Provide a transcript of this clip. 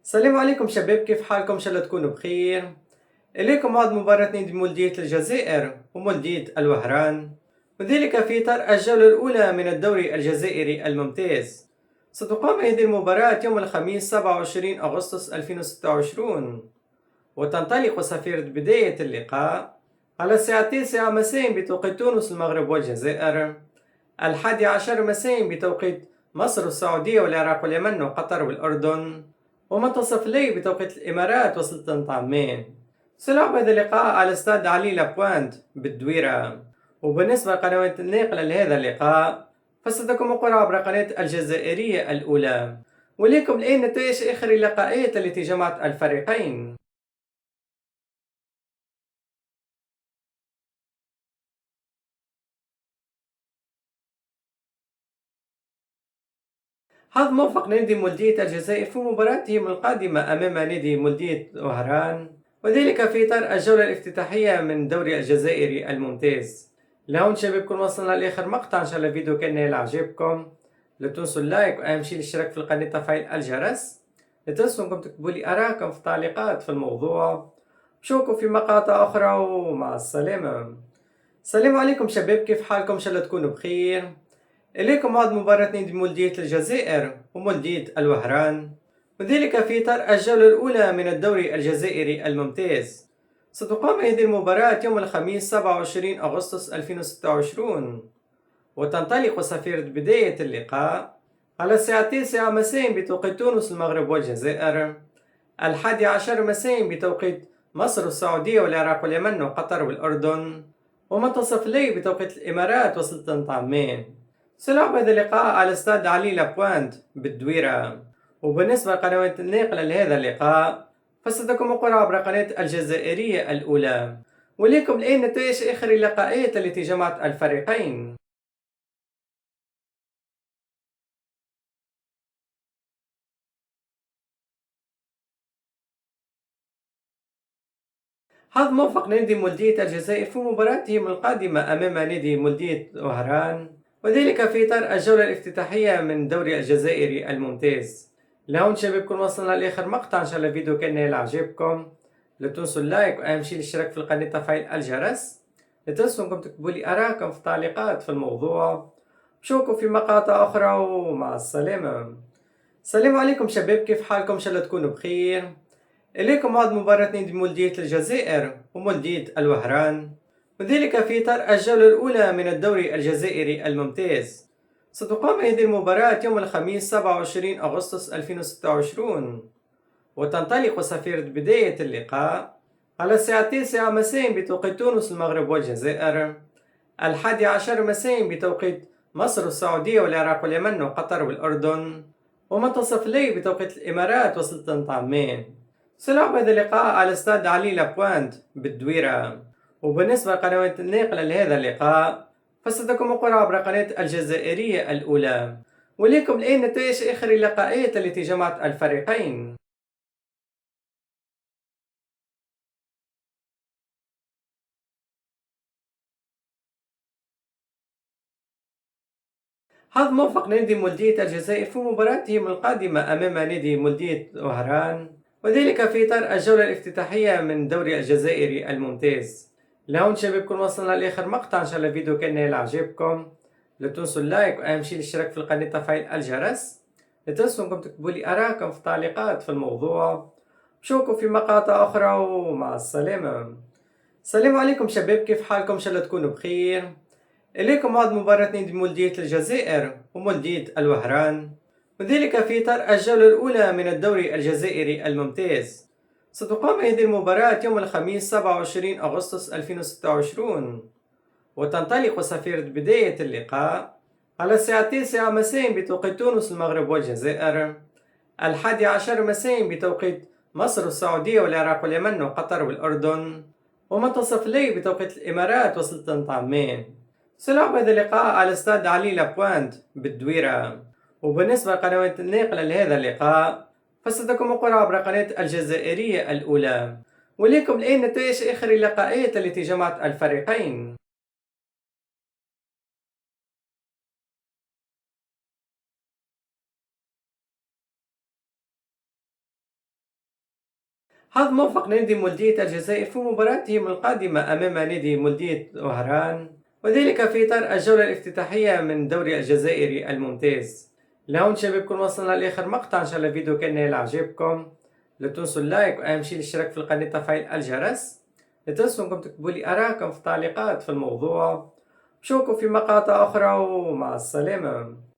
السلام عليكم شباب، كيف حالكم؟ إن شاء الله تكونوا بخير. إليكم موعد مباراة نادي مولودية الجزائر ومولودية الوهران، وذلك في إطار الجولة الأولى من الدوري الجزائري الممتاز. ستقام هذه المباراة يوم الخميس 27 أغسطس 2026، وتنطلق صفيرة بداية اللقاء على الساعة 9 مساء بتوقيت تونس المغرب والجزائر، 11 مساء بتوقيت مصر والسعودية والعراق واليمن وقطر والأردن، ومنتصف الليل بتوقيت الإمارات وسلطنة عمان. سيلعب هذا اللقاء على استاد علي لابوانت بالدويرة. وبالنسبة لقنوات الناقلة لهذا اللقاء فستكون مقرة عبر قناة الجزائرية الأولى. وليكم الآن نتائج آخر اللقاءات التي جمعت الفريقين. حظ موفق نادي مولودية الجزائر في مباراتهم القادمة أمام نادي مولودية وهران، وذلك في إطار الجولة الافتتاحية من الدوري الجزائري الممتاز. لهون شبابكم وصلنا لآخر مقطع، إن شاء الله الفيديو كان نال إعجابكم. لا تنسوا اللايك وأهم شيء الاشتراك في القناة وتفعيل الجرس. لا تنسوا أنكم تكتبوا لي آراءكم في التعليقات في الموضوع. نشوفكم في مقاطع أخرى ومع السلامة. السلام عليكم شباب، كيف حالكم؟ إن شاء الله تكونوا بخير. إليكم موعد مباراة نادي مولودية الجزائر ومولودية الوهران، وذلك في إطار الجولة الأولى من الدوري الجزائري الممتاز. ستقام هذه المباراة يوم الخميس 27 أغسطس 2026، وتنطلق صفيرة بداية اللقاء على الساعة 9 مساء بتوقيت تونس المغرب والجزائر، 11 مساء بتوقيت مصر والسعودية والعراق واليمن وقطر والأردن، ومنتصف الليل بتوقيت الإمارات وسلطنة عمان. سيلعب هذا اللقاء على استاد علي لابوانت بالدويرة. وبالنسبة لقنوات الناقلة لهذا اللقاء فستكون مقرة عبر قناة الجزائرية الأولى. وليكم الآن نتائج آخر اللقاءات التي جمعت الفريقين. حظ موفق نادي مولودية الجزائر في مباراتهم القادمة أمام نادي مولودية وهران، وذلك في إطار الجولة الافتتاحية من الدوري الجزائري الممتاز. لهون شبابكم وصلنا لآخر مقطع، إن شاء الله الفيديو كان نال إعجابكم. لا تنسوا اللايك وأهم شيء الاشتراك في القناة وتفعيل الجرس. لا تنسوا أنكم تكتبوا لي آراءكم في التعليقات في الموضوع. نشوفكم في مقاطع أخرى ومع السلامة. السلام عليكم شباب، كيف حالكم؟ إن شاء الله تكونوا بخير. إليكم موعد مباراة نادي مولودية الجزائر ومولودية الوهران، وذلك في إطار الجولة الأولى من الدوري الجزائري الممتاز. ستقام هذه المباراة يوم الخميس 27 أغسطس 2026، وتنطلق صفيرة بداية اللقاء على الساعة 9 مساء بتوقيت تونس المغرب والجزائر، 11 مساء بتوقيت مصر والسعودية والعراق واليمن وقطر والأردن، ومنتصف الليل بتوقيت الإمارات وسلطنة عمان. سيلعب هذا اللقاء على استاد علي لابوانت بالدويرة. وبالنسبة لقنوات الناقلة لهذا اللقاء فستكون مقرة عبر قناة الجزائرية الأولى. وليكم الآن نتائج آخر اللقاءات التي جمعت الفريقين. حظ موفق نادي مولودية الجزائر في مباراتهم القادمة أمام نادي مولودية وهران، وذلك في إطار الجولة الافتتاحية من الدوري الجزائري الممتاز. لهون شبابكم وصلنا لآخر مقطع، إن شاء الله الفيديو كان نال إعجابكم. لا تنسوا اللايك وأهم شيء الاشتراك في القناة وتفعيل الجرس. لا تنسوا أنكم تكتبوا لي آراءكم في التعليقات في الموضوع. نشوفكم في مقاطع أخرى ومع السلامة. السلام عليكم شباب، كيف حالكم؟ إن شاء الله تكونوا بخير. إليكم موعد مباراة نادي مولودية الجزائر ومولودية الوهران، وذلك في إطار الجولة الأولى من الدوري الجزائري الممتاز. ستقام هذه المباراة يوم الخميس 27 أغسطس 2026، وتنطلق صفيرة بداية اللقاء على الساعة 9 مساء بتوقيت تونس المغرب والجزائر، 11 مساء بتوقيت مصر والسعودية والعراق واليمن وقطر والأردن، ومنتصف الليل بتوقيت الإمارات وسلطنة عمان. سيلعب هذا اللقاء على استاد علي لابوانت بالدويرة. وبالنسبة لقنوات الناقلة لهذا اللقاء فستكون مقرة عبر قناة الجزائرية الأولى. وليكم الآن نتائج آخر اللقاءات التي جمعت الفريقين. حظ موفق لنادي مولودية الجزائر في مباراتهم القادمة أمام نادي مولودية وهران، وذلك في إطار الجولة الافتتاحية من الدوري الجزائري الممتاز. لهون شباب كون وصلنا لآخر مقطع، إن شاء الله الفيديو كان نال إعجابكم. لا تنسوا اللايك، وأهم شي الاشتراك في القناة وتفعيل الجرس. لا تنسوا أنكم تكتبوا لي آراءكم في التعليقات في الموضوع. نشوفكم في مقاطع أخرى، ومع السلامة.